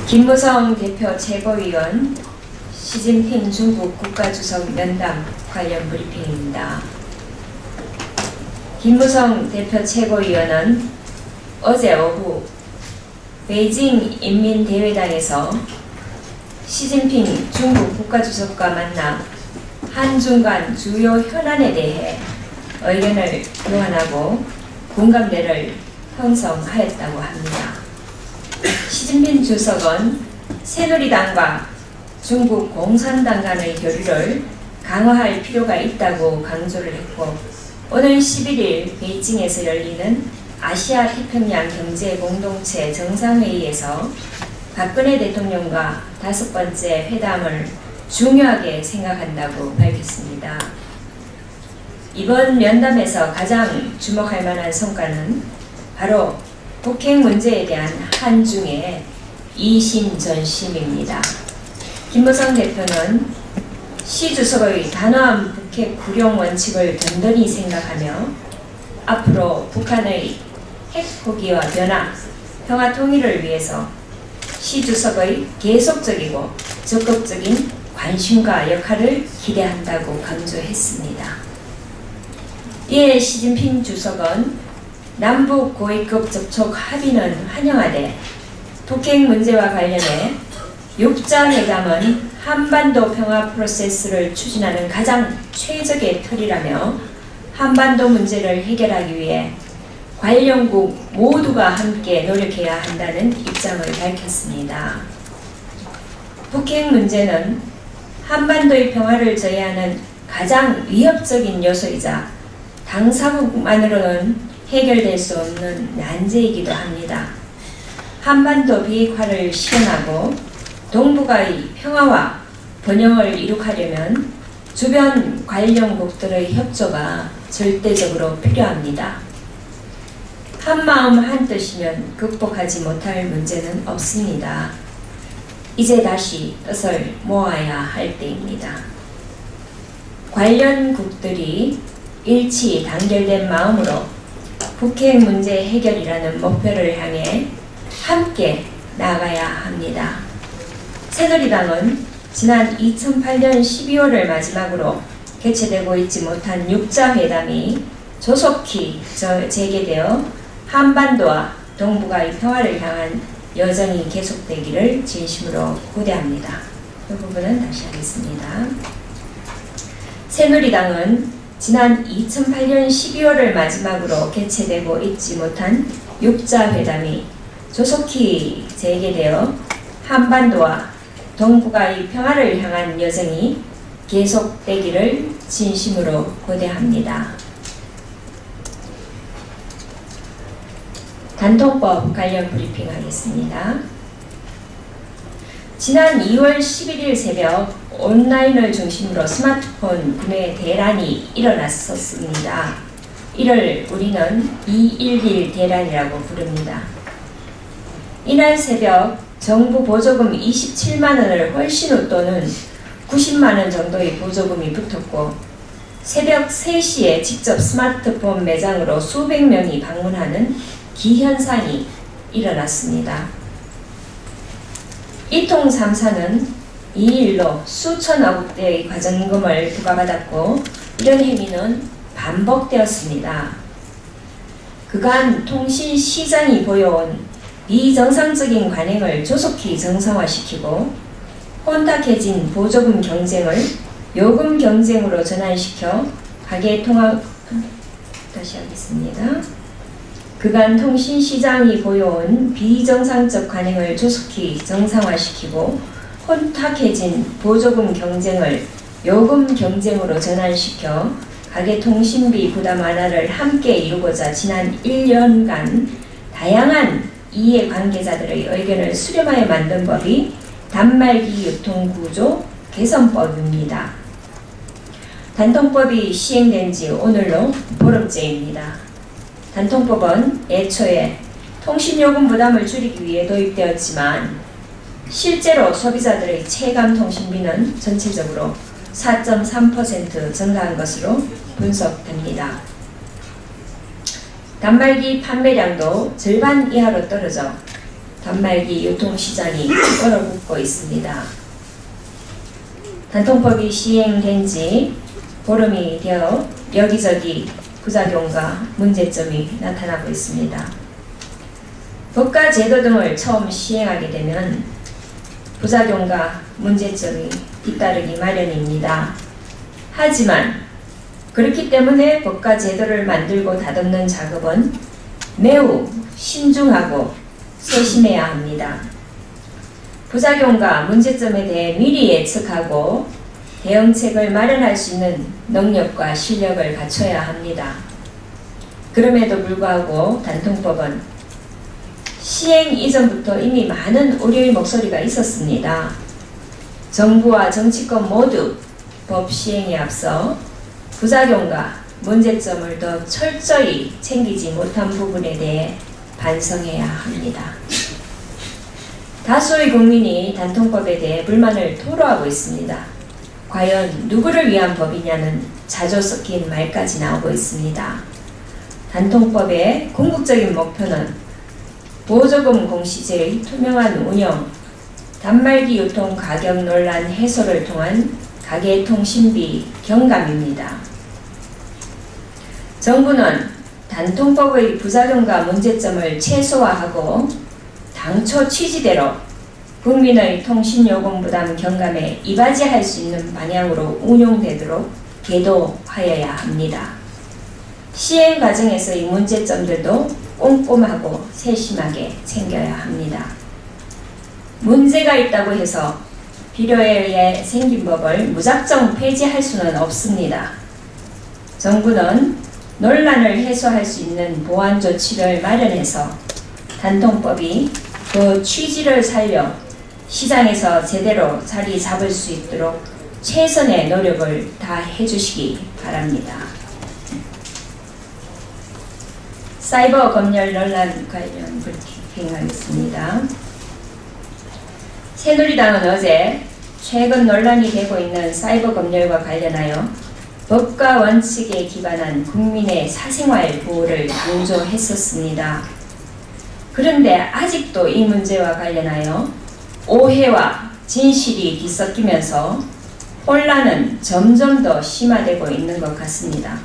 김무성 대표 최고위원, 시진핑 중국 국가주석 면담 관련 브리핑입니다. 김무성 대표 최고위원은 어제 오후 베이징 인민대회당에서 시진핑 중국 국가주석과 만나 한중 간 주요 현안에 대해 의견을 교환하고 공감대를 형성하였다고 합니다. 시진핑 주석은 새누리당과 중국 공산당 간의 교류를 강화할 필요가 있다고 강조를 했고, 오늘 11일 베이징에서 열리는 아시아 태평양 경제 공동체 정상회의에서 박근혜 대통령과 5번째 회담을 중요하게 생각한다고 밝혔습니다. 이번 면담에서 가장 주목할 만한 성과는 바로 북핵 문제에 대한 한중의 이심전심입니다. 김무성 대표는 시 주석의 단호한 북핵 불용 원칙을 든든히 생각하며 앞으로 북한의 핵 포기와 변화, 평화 통일을 위해서 시 주석의 계속적이고 적극적인 관심과 역할을 기대한다고 강조했습니다. 이에 시진핑 주석은 남북 고위급 접촉 합의는 환영하되 북핵 문제와 관련해 육자회담은 한반도 평화 프로세스를 추진하는 가장 최적의 틀이라며 한반도 문제를 해결하기 위해 관련국 모두가 함께 노력해야 한다는 입장을 밝혔습니다. 북핵 문제는 한반도의 평화를 저해하는 가장 위협적인 요소이자 당사국만으로는 해결될 수 없는 난제이기도 합니다. 한반도 비핵화를 실현하고 동북아의 평화와 번영을 이룩하려면 주변 관련국들의 협조가 절대적으로 필요합니다. 한마음 한뜻이면 극복하지 못할 문제는 없습니다. 이제 다시 뜻을 모아야 할 때입니다. 관련국들이 일치 단결된 마음으로 북핵 문제 해결이라는 목표를 향해 함께 나아가야 합니다. 새누리당은 지난 2008년 12월을 마지막으로 개최되고 있지 못한 육자회담이 조속히 재개되어 한반도와 동북아의 평화를 향한 여정이 계속되기를 진심으로 고대합니다. 이 부분은 다시 하겠습니다. 새누리당은 지난 2008년 12월을 마지막으로 개최되고 있지 못한 육자회담이 조속히 재개되어 한반도와 동북아의 평화를 향한 여정이 계속되기를 진심으로 고대합니다. 단통법 관련 브리핑하겠습니다. 지난 2월 11일 새벽 온라인을 중심으로 스마트폰 구매 대란이 일어났었습니다. 이를 우리는 211 대란이라고 부릅니다. 이날 새벽 정부 보조금 27만 원을 훨씬 웃도는 90만 원 정도의 보조금이 붙었고, 새벽 3시에 직접 스마트폰 매장으로 수백 명이 방문하는 기현상이 일어났습니다. 이통 3사는 이 일로 수천억 대의 과징금을 부과받았고, 이런 행위는 반복되었습니다. 그간 통신시장이 보여온 비정상적인 관행을 조속히 정상화시키고 혼탁해진 보조금 경쟁을 요금 경쟁으로 전환시켜 다시 하겠습니다. 그간 통신시장이 보여온 비정상적 관행을 조속히 정상화시키고 혼탁해진 보조금 경쟁을 요금 경쟁으로 전환시켜 가계통신비 부담 완화를 함께 이루고자 지난 1년간 다양한 이해관계자들의 의견을 수렴하여 만든 법이 단말기 유통구조 개선법입니다. 단통법이 시행된 지 오늘로 보름째입니다. 단통법은 애초에 통신요금 부담을 줄이기 위해 도입되었지만 실제로 소비자들의 체감 통신비는 전체적으로 4.3% 증가한 것으로 분석됩니다. 단말기 판매량도 절반 이하로 떨어져 단말기 유통시장이 얼어붙고 있습니다. 단통법이 시행된 지 보름이 되어 여기저기 부작용과 문제점이 나타나고 있습니다. 법과 제도 등을 처음 시행하게 되면 부작용과 문제점이 뒤따르기 마련입니다. 하지만 그렇기 때문에 법과 제도를 만들고 다듬는 작업은 매우 신중하고 세심해야 합니다. 부작용과 문제점에 대해 미리 예측하고 대응책을 마련할 수 있는 능력과 실력을 갖춰야 합니다. 그럼에도 불구하고 단통법은 시행 이전부터 이미 많은 우려의 목소리가 있었습니다. 정부와 정치권 모두 법 시행에 앞서 부작용과 문제점을 더 철저히 챙기지 못한 부분에 대해 반성해야 합니다. 다수의 국민이 단통법에 대해 불만을 토로하고 있습니다. 과연 누구를 위한 법이냐는 자주 섞인 말까지 나오고 있습니다. 단통법의 궁극적인 목표는 보조금 공시제의 투명한 운영, 단말기 유통 가격 논란 해소를 통한 가계통신비 경감입니다. 정부는 단통법의 부작용과 문제점을 최소화하고 당초 취지대로 국민의 통신요금 부담 경감에 이바지할 수 있는 방향으로 운용되도록 계도하여야 합니다. 시행 과정에서의 문제점들도 꼼꼼하고 세심하게 챙겨야 합니다. 문제가 있다고 해서 필요에 의해 생긴 법을 무작정 폐지할 수는 없습니다. 정부는 논란을 해소할 수 있는 보완 조치를 마련해서 단통법이 그 취지를 살려 시장에서 제대로 자리 잡을 수 있도록 최선의 노력을 다해 주시기 바랍니다. 사이버 검열 논란 관련 브리핑하겠습니다. 새누리당은 어제 최근 논란이 되고 있는 사이버 검열과 관련하여 법과 원칙에 기반한 국민의 사생활 보호를 강조했었습니다. 그런데 아직도 이 문제와 관련하여 오해와 진실이 뒤섞이면서 혼란은 점점 더 심화되고 있는 것 같습니다.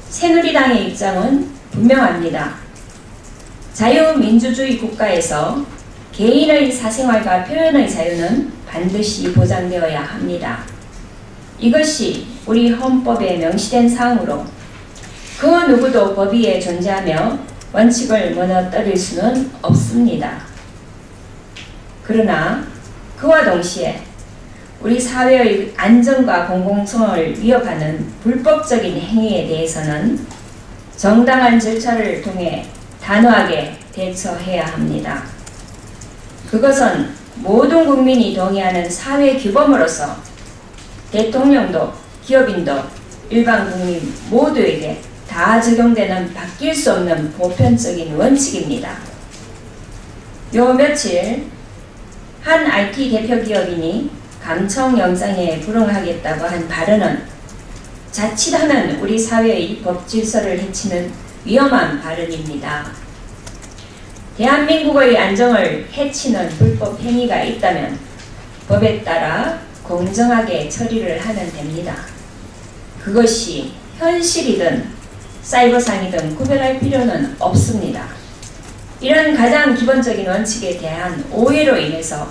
새누리당의 입장은 분명합니다. 자유민주주의 국가에서 개인의 사생활과 표현의 자유는 반드시 보장되어야 합니다. 이것이 우리 헌법에 명시된 사항으로 그 누구도 법 위에 존재하며 원칙을 무너뜨릴 수는 없습니다. 그러나 그와 동시에 우리 사회의 안전과 공공성을 위협하는 불법적인 행위에 대해서는 정당한 절차를 통해 단호하게 대처해야 합니다. 그것은 모든 국민이 동의하는 사회 규범으로서 대통령도 기업인도 일반 국민 모두에게 다 적용되는 바뀔 수 없는 보편적인 원칙입니다. 요 며칠 한 IT 대표 기업인이 감청 영장에 불응하겠다고 한 발언은 자칫하면 우리 사회의 법 질서를 해치는 위험한 발언입니다. 대한민국의 안정을 해치는 불법 행위가 있다면 법에 따라 공정하게 처리를 하면 됩니다. 그것이 현실이든 사이버상이든 구별할 필요는 없습니다. 이런 가장 기본적인 원칙에 대한 오해로 인해서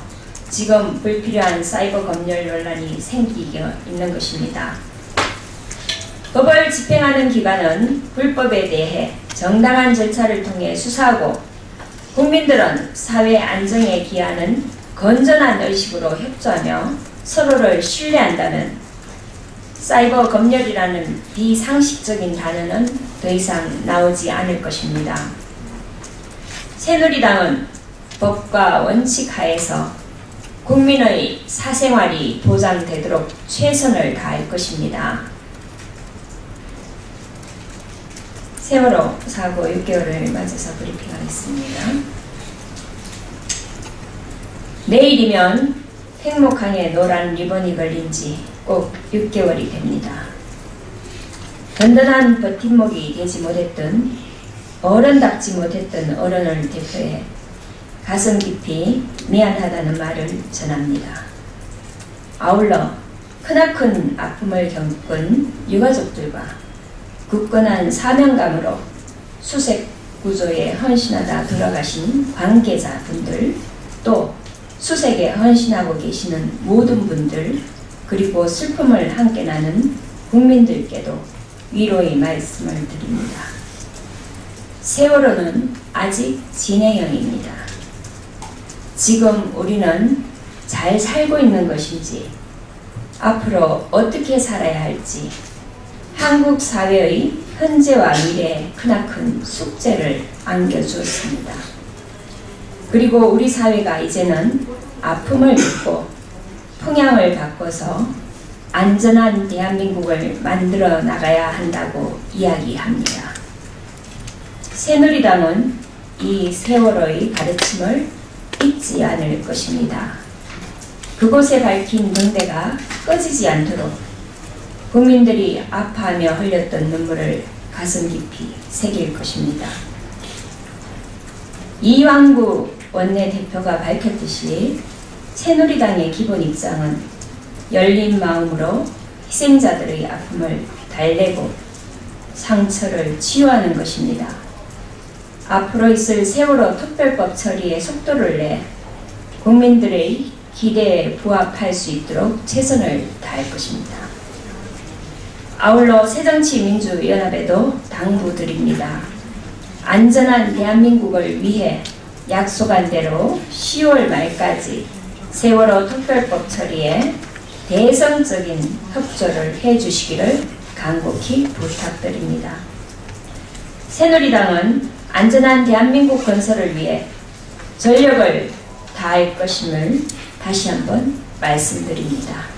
지금 불필요한 사이버 검열 논란이 생기고 있는 것입니다. 법을 집행하는 기관은 불법에 대해 정당한 절차를 통해 수사하고 국민들은 사회 안정에 기하는 건전한 의식으로 협조하며 서로를 신뢰한다면 사이버 검열이라는 비상식적인 단어는 더 이상 나오지 않을 것입니다. 새누리당은 법과 원칙 하에서 국민의 사생활이 보장되도록 최선을 다할 것입니다. 세월호 사고 6개월을 맞아서 브리핑하겠습니다. 내일이면 행복항에 노란 리본이 걸린 지 꼭 6개월이 됩니다. 든든한 버팀목이 되지 못했던 어른답지 못했던 어른을 대표해 가슴 깊이 미안하다는 말을 전합니다. 아울러 크나큰 아픔을 겪은 유가족들과 굳건한 사명감으로 수색 구조에 헌신하다 돌아가신 관계자분들, 또 수색에 헌신하고 계시는 모든 분들, 그리고 슬픔을 함께 나눈 국민들께도 위로의 말씀을 드립니다. 세월호는 아직 진행형입니다. 지금 우리는 잘 살고 있는 것인지, 앞으로 어떻게 살아야 할지, 한국 사회의 현재와 미래에 크나큰 숙제를 안겨주었습니다. 그리고 우리 사회가 이제는 아픔을 딛고 풍향을 바꿔서 안전한 대한민국을 만들어 나가야 한다고 이야기합니다. 새누리당은 이 세월호의 가르침을 잊지 않을 것입니다. 그곳에 밝힌 등대가 꺼지지 않도록 국민들이 아파하며 흘렸던 눈물을 가슴 깊이 새길 것입니다. 이완구 원내대표가 밝혔듯이 새누리당의 기본 입장은 열린 마음으로 희생자들의 아픔을 달래고 상처를 치유하는 것입니다. 앞으로 있을 세월호 특별법 처리에 속도를 내 국민들의 기대에 부합할 수 있도록 최선을 다할 것입니다. 아울러 새정치민주연합에도 당부드립니다. 안전한 대한민국을 위해 약속한 대로 10월 말까지 세월호 특별법 처리에 대선적인 협조를 해주시기를 간곡히 부탁드립니다. 새누리당은 안전한 대한민국 건설을 위해 전력을 다할 것임을 다시 한번 말씀드립니다.